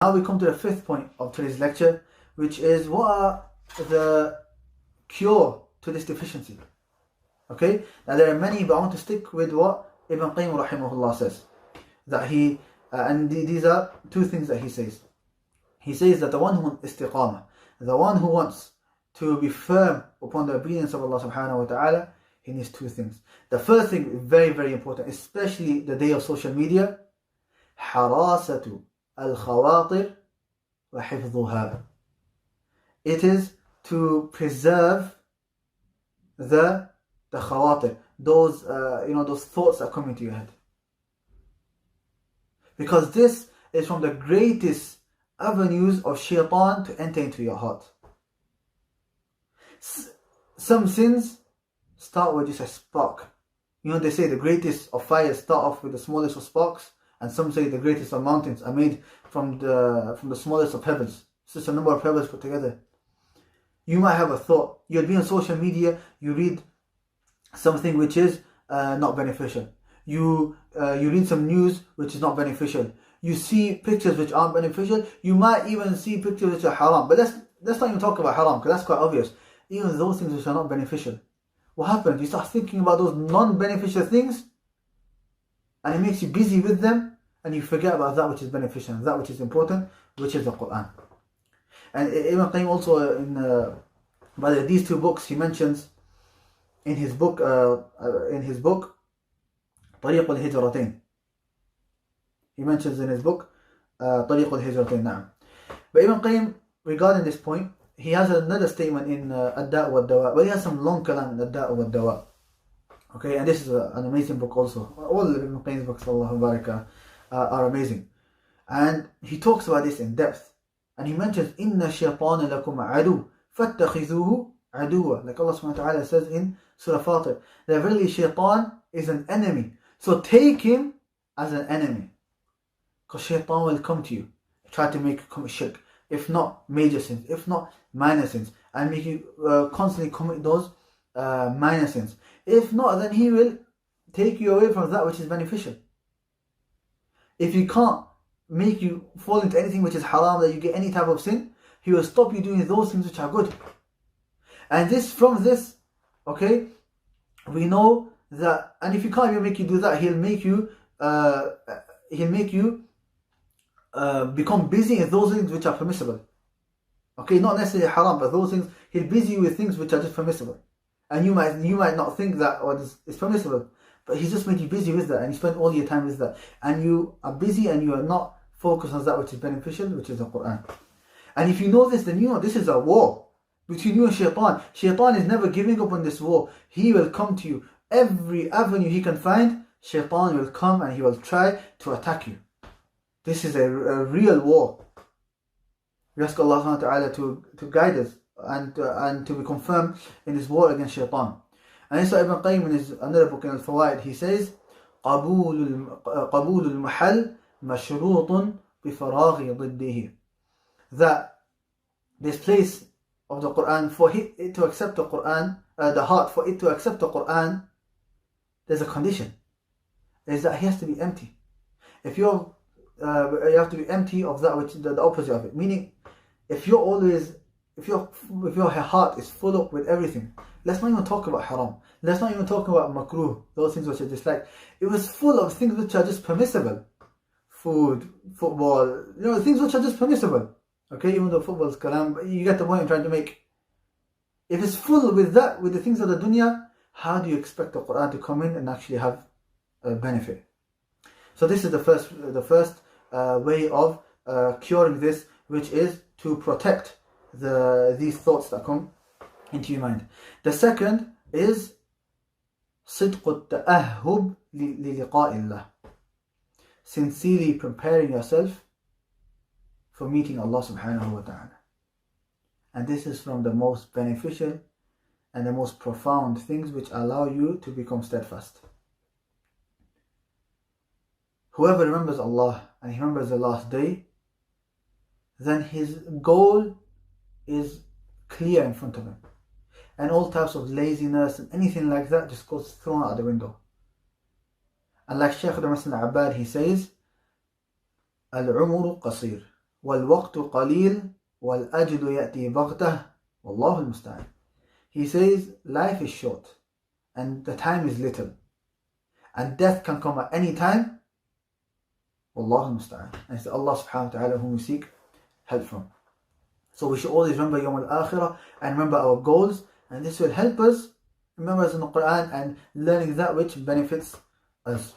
Now we come to the fifth point of today's lecture, which is what are the cure to this deficiency. Okay, now there are many, but I want to stick with what Ibn Qayyim rahimahullah says. That these are two things that he says. He says that the one who wants istiqamah, the one who wants to be firm upon the obedience of Allah subhanahu wa ta'ala, he needs two things. The first thing is very, very important, especially the day of social media. حراسة الخواطر وحفظها. It is to preserve the khawatir, those those thoughts that come into your head, because this is from the greatest avenues of shaitan to enter into your heart. Some sins start with just a spark. They say the greatest of fires start off with the smallest of sparks, and some say the greatest of mountains are made from the smallest of pebbles. It's just a number of pebbles put together. You might have a thought. You'll be on social media, you read something which is not beneficial. You read some news which is not beneficial. You see pictures which aren't beneficial. You might even see pictures which are haram. But let's not even talk about haram, because that's quite obvious. Even those things which are not beneficial. What happens? You start thinking about those non-beneficial things, and it makes you busy with them, and you forget about that which is beneficial, and that which is important, which is the Quran. And Ibn Qayyim also, in these two books, he mentions in his book طريق الهجرتين. He mentions in his book طريق الهجرتين. نعم. But Ibn Qayyim, regarding this point, he has another statement in الداء والدواء, but he has some long kalam in الداء والدواء. Okay, and this is an amazing book also. All of Ibn Qayyim's books, Allahu Baraka, are amazing. And he talks about this in depth. And he mentions إِنَّ الشَّيْطَانَ لَكُمْ عَدُوٌّ فَاتَّخِذُوهُ عَدُوًّا. Like Allah subhanahu wa ta'ala says in Surah Fatir, that really shaitan is an enemy. So take him as an enemy. Because shaitan will come to you, try to make you commit shirk. If not major sins, if not minor sins, and make you constantly commit those minor sins. If not, then he will take you away from that which is beneficial. If he can't make you fall into anything which is haram, that you get any type of sin, he will stop you doing those things which are good. And from this, okay, we know that, and if he can't even make you do that, he'll make you become busy in those things which are permissible. Okay, not necessarily haram, but those things, he'll busy you with things which are just permissible. And you might not think that it's permissible, but he's just made you busy with that, and you spend all your time with that. And you are busy and you are not focused on that which is beneficial, which is the Quran. And if you know this, then you know this is a war between you and shaitan. Shaitan is never giving up on this war. He will come to you. Every avenue he can find, shaitan will come and he will try to attack you. This is a real war. We ask Allah subhanahu wa ta'ala to guide us and to be confirmed in this war against shaitan. And this Ibn Qayyim in his another book in Al-Fawaid, he says, قبول المحل مشروط بفراغ ضده. That this place of the Quran, for it to accept the Quran, the heart, for it to accept the Quran, there's a condition. Is that he has to be empty. If you have to be empty of that which the opposite of it. Meaning, if your heart is full up with everything, let's not even talk about haram. Let's not even talk about makruh, those things which are disliked. It was full of things which are just permissible. Food, football, things which are just permissible. Okay, even though football is kalam, but you get the point I'm trying to make. If it's full with that, with the things of the dunya, how do you expect the Quran to come in and actually have a benefit? So this is the first way of curing this, which is to protect these thoughts that come into your mind. The second is صدق التأهب للقاء الله. Sincerely preparing yourself for meeting Allah subhanahu wa ta'ala. And this is from the most beneficial and the most profound things which allow you to become steadfast. Whoever remembers Allah and he remembers the last day, then his goal is clear in front of him. And all types of laziness and anything like that just goes thrown out the window. And like Shaykh Abdul Muhsin al-Abbad, he says, Al-umru qasir وَالْوَقْتُ قَلِيلٌ وَالْأَجْلُ يَأْتِي بَغْتَةً وَاللَّهُ الْمُسْتَعَانُ. He says, life is short and the time is little, and death can come at any time. Wallahu musta'an. And it's Allah subhanahu wa ta'ala whom we seek help from. So we should always remember Yawm al-Akhirah and remember our goals, and this will help us remember us in the Quran and learning that which benefits us.